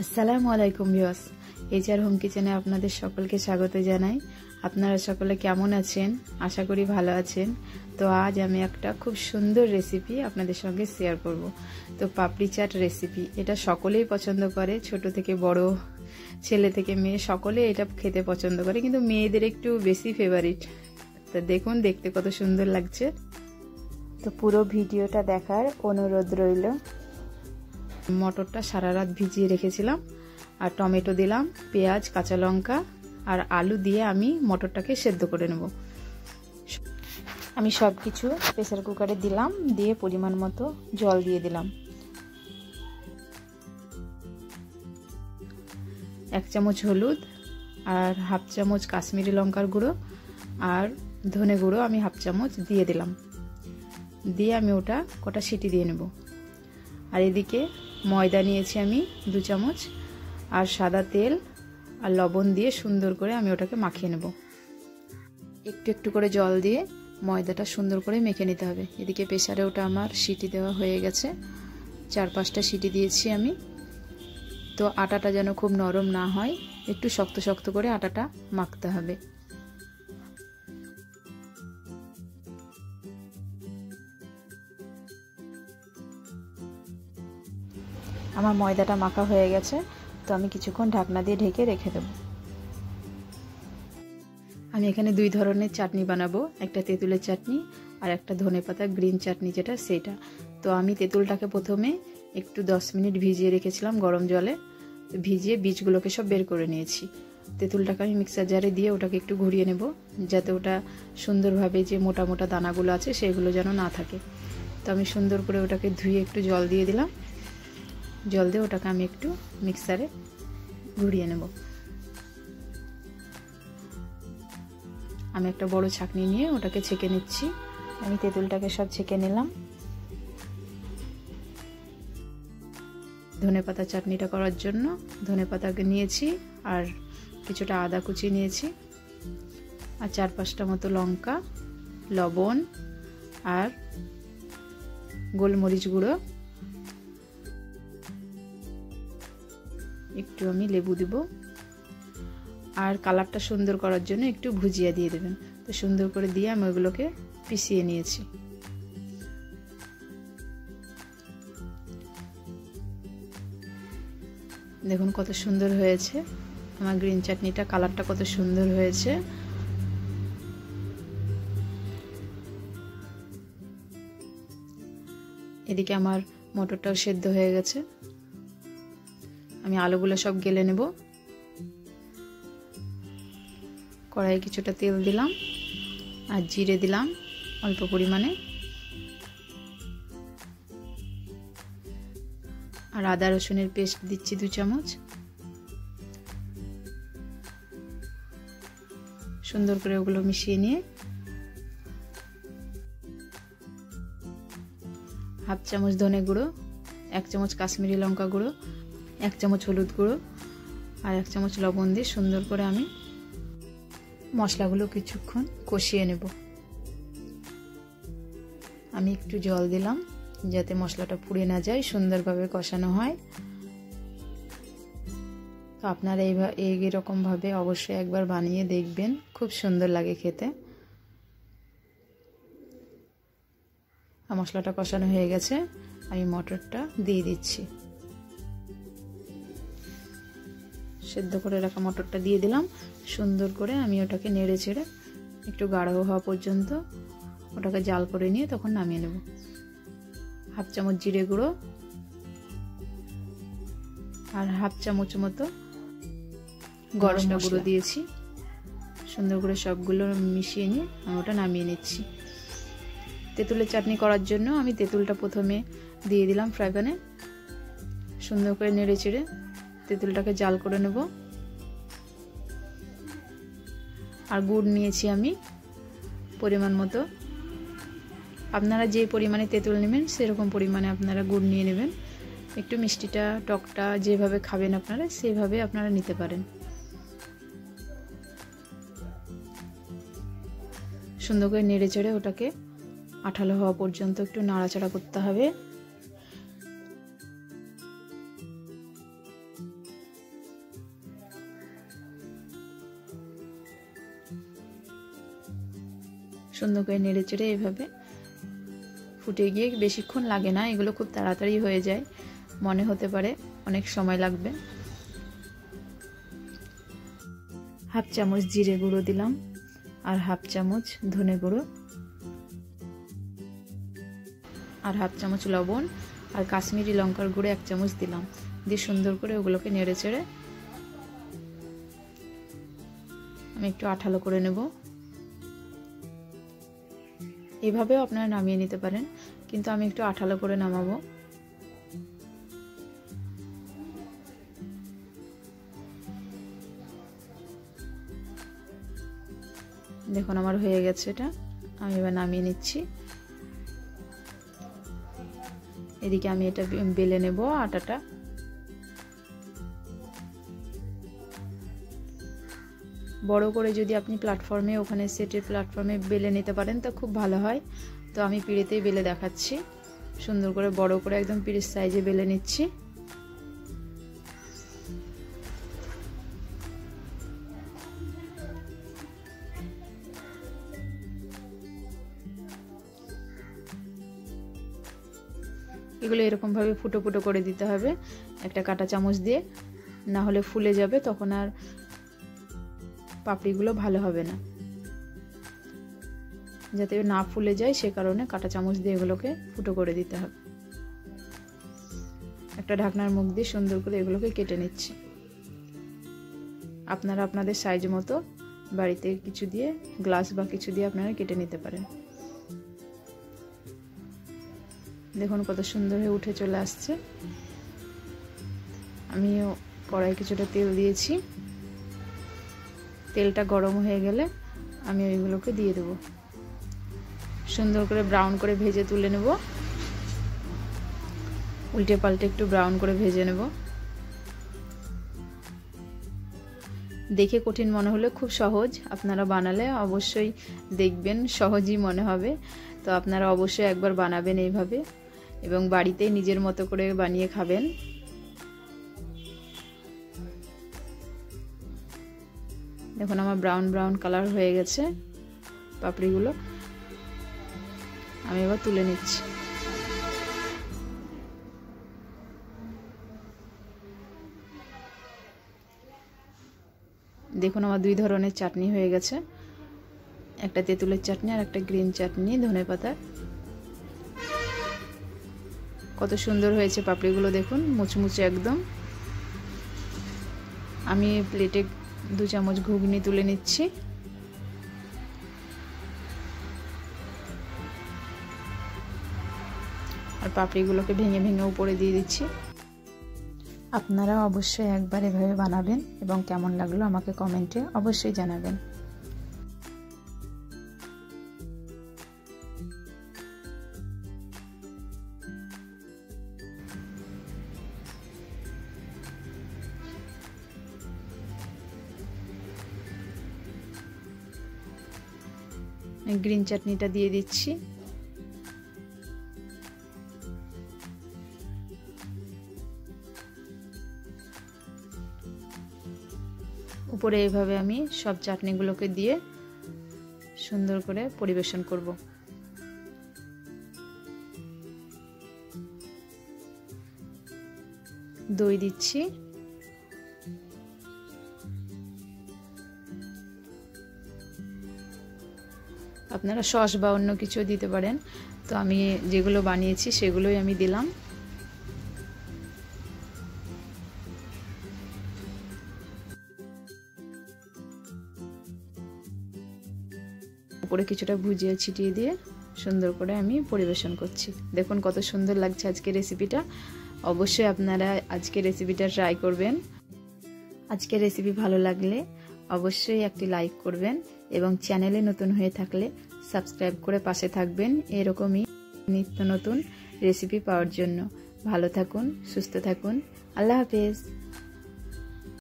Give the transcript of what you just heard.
আসসালামু আলাইকুম viewers, HR home কিচেনে আপনাদের সকলকে স্বাগত জানাই। আপনারা সকলে কেমন আছেন? আশা করি ভালো আছেন। তো আজ আমি একটা খুব সুন্দর রেসিপি আপনাদের সঙ্গে শেয়ার করব। তো পাপড়ি চাট রেসিপি, এটা সকলেই পছন্দ করে, ছোট থেকে বড়, ছেলে থেকে মেয়ে সকলে এটা খেতে পছন্দ করে, কিন্তু মেয়েদের একটু বেশি ফেভারিট। তো দেখুন, দেখতে কত সুন্দর লাগছে। তো পুরো ভিডিওটা দেখার অনুরোধ রইল। মটরটা সারা রাত ভিজিয়ে রেখেছিলাম, আর টমেটো দিলাম, পেঁয়াজ, কাঁচা লঙ্কা আর আলু দিয়ে আমি মটরটাকে সেদ্ধ করে নেব। আমি সব কিছু প্রেসার কুকারে দিলাম, দিয়ে পরিমাণ মতো জল দিয়ে দিলাম। 1 চামচ হলুদ আর 1/2 চামচ কাশ্মীরি লঙ্কার গুঁড়ো আর ধনে গুঁড়ো আমি 1/2 চামচ দিয়ে দিলাম। দিয়ে আমি ওটা কটা সিটি দিয়ে নেব। আর এদিকে ময়দা নিয়েছি আমি 2 চামচ, আর সাদা তেল আর লবণ দিয়ে সুন্দর করে আমি ওটাকে মাখিয়ে নেব। একটু একটু করে জল দিয়ে ময়দাটা সুন্দর করে মেখে নিতে হবে। এদিকে প্রেসারে ওটা আমার সিটি দেওয়া হয়ে গেছে, 4-5টা সিটি দিয়েছি আমি। তো আটাটা যেন খুব নরম না হয়, একটু শক্ত শক্ত করে আটাটা মাখতে হবে। আমার ময়দাটা মাখা হয়ে গেছে, তো আমি কিছুক্ষণ ঢাকনা দিয়ে ঢেকে রেখে দেব। আমি এখানে 2 ধরনের চাটনি বানাবো, একটা তেঁতুলের চাটনি আর একটা ধনেপাতা গ্রিন চাটনি, যেটা সেটা। তো আমি তেঁতুলটাকে প্রথমে একটু 10 মিনিট ভিজিয়ে রেখেছিলাম গরম জলে, ভিজিয়ে বীজগুলোকে সব বের করে নিয়েছি। তেঁতুলটাকে আমি মিক্সার জারে দিয়ে ওটাকে একটু ঘুরিয়ে নেব, যাতে ওটা সুন্দরভাবে যে মোটা মোটা দানাগুলো আছে সেগুলো যেন না থাকে। তো আমি সুন্দর করে ওটাকে ধুয়ে একটু জল দিয়ে দিলাম। জল দিয়ে ওটাকে আমি একটু মিক্সারে ঘুরিয়ে নেব। আমি একটা বড় ছাঁকনি নিয়ে ওটাকে ছেঁকে নিচ্ছি। আমি তেঁতুলটাকে সব ছেঁকে নিলাম। ধনেপাতা চাটনিটা করার জন্য ধনেপাতাকে নিয়েছি, আর কিছুটা আদা কুচি নিয়েছি, আর 4-5টা মতো লঙ্কা, লবণ আর গোলমরিচ গুঁড়ো, একটু আমি লেবু দেব, আর কালারটা সুন্দর করার জন্য একটু ভুজিয়া দিয়ে দেবেন। তো সুন্দর করে দিয়ে আমি ওগুলোকে পিষিয়ে নিয়েছি। দেখুন কত সুন্দর হয়েছে আমার গ্রিন চাটনিটা, কালারটা কত সুন্দর হয়েছে। এদিকে আমার মটরটাও সেদ্ধ হয়ে গেছে। আমি আলুগুলো সব গেলে নেব। কড়াইয়ে কিছুটা তেল দিলাম আর জিরে দিলাম অল্প পরিমাণে, আর আদা রসুনের পেস্ট দিচ্ছি 2 চামচ। সুন্দর করে ওগুলো মিশিয়ে নিয়ে 1/2 চামচ ধনে গুঁড়ো, 1 চামচ কাশ্মীরি লঙ্কা গুঁড়ো, 1 চামচ হলুদ গুঁড়ো আর 1 চামচ লবণ দিয়ে সুন্দর করে আমি মশলাগুলো কিছুক্ষণ কষিয়ে নেব। আমি একটু জল দিলাম যাতে মশলাটা পুড়ে না যায়, সুন্দরভাবে কষানো হয়। তো আপনারা এইরকম ভাবে অবশ্যই একবার বানিয়ে দেখবেন, খুব সুন্দর লাগে খেতে। মশলাটা কষানো হয়ে গেছে, আমি মটরটা দিয়ে দিচ্ছি। সেদ্ধ করে রাখা মটরটা দিয়ে দিলাম। সুন্দর করে আমি ওটাকে নেড়ে চেড়ে একটু গাঢ় হওয়া পর্যন্ত ওটাকে জাল করে নিয়ে তখন নামিয়ে নেব। 1/2 চামচ জিরে গুঁড়ো আর 1/2 চামচ মতো গরম গুঁড়ো দিয়েছি। সুন্দর করে সবগুলো মিশিয়ে নিয়ে আমি ওটা নামিয়ে নিচ্ছি। তেঁতুলের চাটনি করার জন্য আমি তেঁতুলটা প্রথমে দিয়ে দিলাম ফ্রাই প্যানে। সুন্দর করে নেড়ে চেড়ে তেঁতুলটাকে জাল করে নেব। আর গুড় নিয়েছি আমি পরিমাণ মতো। আপনারা যে পরিমাণে তেঁতুল নেবেন সেরকম পরিমাণে আপনারা গুড় নিয়ে নেবেন। একটু মিষ্টিটা টকটা যেভাবে খাবেন আপনারা সেভাবে আপনারা নিতে পারেন। সুন্দর করে নেড়ে চেড়ে ওটাকে আঠালো হওয়া পর্যন্ত একটু নাড়াচাড়া করতে হবে। সুন্দর করে নেড়ে চেড়ে এইভাবে ফুটে গিয়ে বেশিক্ষণ লাগে না, এগুলো খুব তাড়াতাড়ি হয়ে যায়, মনে হতে পারে অনেক সময় লাগবে। হাফ চামচ জিরে গুঁড়ো দিলাম আর হাফ চামচ ধনে গুঁড়ো আর হাফ চামচ লবণ আর কাশ্মীরি লঙ্কার গুঁড়ো 1 চামচ দিলাম, দিয়ে সুন্দর করে ওগুলোকে নেড়ে চেড়ে আমি একটু আঠালো করে নেব। এভাবেও আপনারা নামিয়ে নিতে পারেন, কিন্তু আমি একটু আঠালো করে নামাবো। দেখুন আমার হয়ে গেছে এটা, আমি এবার নামিয়ে নিচ্ছি। এদিকে আমি এটা বেলে নেব আটাটা। বড় করে যদি আপনি প্ল্যাটফর্মে ওখানে সেটের প্ল্যাটফর্মে বেলে নিতে পারেন তো খুব ভালো হয়। তো আমি পিড়েতেই বেলে দেখাচ্ছি, সুন্দর করে বড় করে একদম পিড়ের সাইজে বেলে নিচ্ছি। এগুলো এরকম ভাবে ফুটো ফুটো করে দিতে হবে একটা কাঁটা চামচ দিয়ে, না হলে ফুলে যাবে, তখন আর পাপড়িগুলো ভালো হবে না। যাতে না ফুলে যায় সে কারণে কাঁটা চামচ দিয়ে এগুলোকে ফুটো করে দিতে হবে। একটা ঢাকনার মুখ দিয়ে সুন্দর করে এগুলোকে কেটে নিচ্ছি। আপনারা আপনাদের সাইজ মতো বাড়িতে কিছু দিয়ে, গ্লাস বা কিছু দিয়ে আপনারা কেটে নিতে পারেন। দেখুন কত সুন্দর হয়ে উঠে চলে আসছে। আমি কড়াই কিছুটা তেল দিয়েছি, তেলটা গরম হয়ে গেলে আমি ওইগুলোকে দিয়ে দেব। সুন্দর করে ব্রাউন করে ভেজে তুলে নেব, উল্টে পাল্টে একটু ব্রাউন করে ভেজে নেব। দেখে কঠিন মনে হলে খুব সহজ, আপনারা বানালে অবশ্যই দেখবেন সহজই মনে হবে। তো আপনারা অবশ্যই একবার বানাবেন এইভাবে এবং বাড়িতে নিজের মতো করে বানিয়ে খাবেন। দেখুন আমার ব্রাউন ব্রাউন কালার হয়ে গেছে পাপড়িগুলো, আমি এবার তুলে নিচ্ছি। দেখুন আমার 2 ধরনের চাটনি হয়ে গেছে, একটা তেঁতুলের চাটনি আর একটা গ্রিন চাটনি ধনেপাতার। কত সুন্দর হয়েছে পাপড়িগুলো, দেখুন মুচমুচে একদম। আমি প্লেটে 2 চামচ ঘুগনি তুলে নিচ্ছি। আর পাপড়িগুলোকে ভেঙে ভেঙে উপরে দিয়ে দিচ্ছি। আপনারা অবশ্যই একবার এভাবে বানাবেন এবং কেমন লাগলো আমাকে কমেন্টে অবশ্যই জানাবেন। গ্রিন চাটনিটা দিয়ে দিচ্ছি। উপরে এইভাবে আমি সব চাটনিগুলোকে দিয়ে সুন্দর করে পরিবেশন করব। দই দিচ্ছি, আপনারা সস বা অন্য কিছু দিতে পারেন। তো আমি যেগুলো বানিয়েছি সেগুলোই আমি দিলাম। উপরে কিছুটা ভুজিয়া ছিটিয়ে দিয়ে সুন্দর করে আমি পরিবেশন করছি। দেখুন কত সুন্দর লাগছে আজকের রেসিপিটা। অবশ্যই আপনারা আজকের রেসিপিটা ট্রাই করবেন। আজকের রেসিপি ভালো লাগলে অবশ্যই একটি লাইক করবেন এবং চ্যানেলে নতুন হয়ে থাকলে সাবস্ক্রাইব করে পাশে থাকবেন এরকমই নিত্য নতুন রেসিপি পাওয়ার জন্য। ভালো থাকুন, সুস্থ থাকুন, আল্লাহ হাফেজ।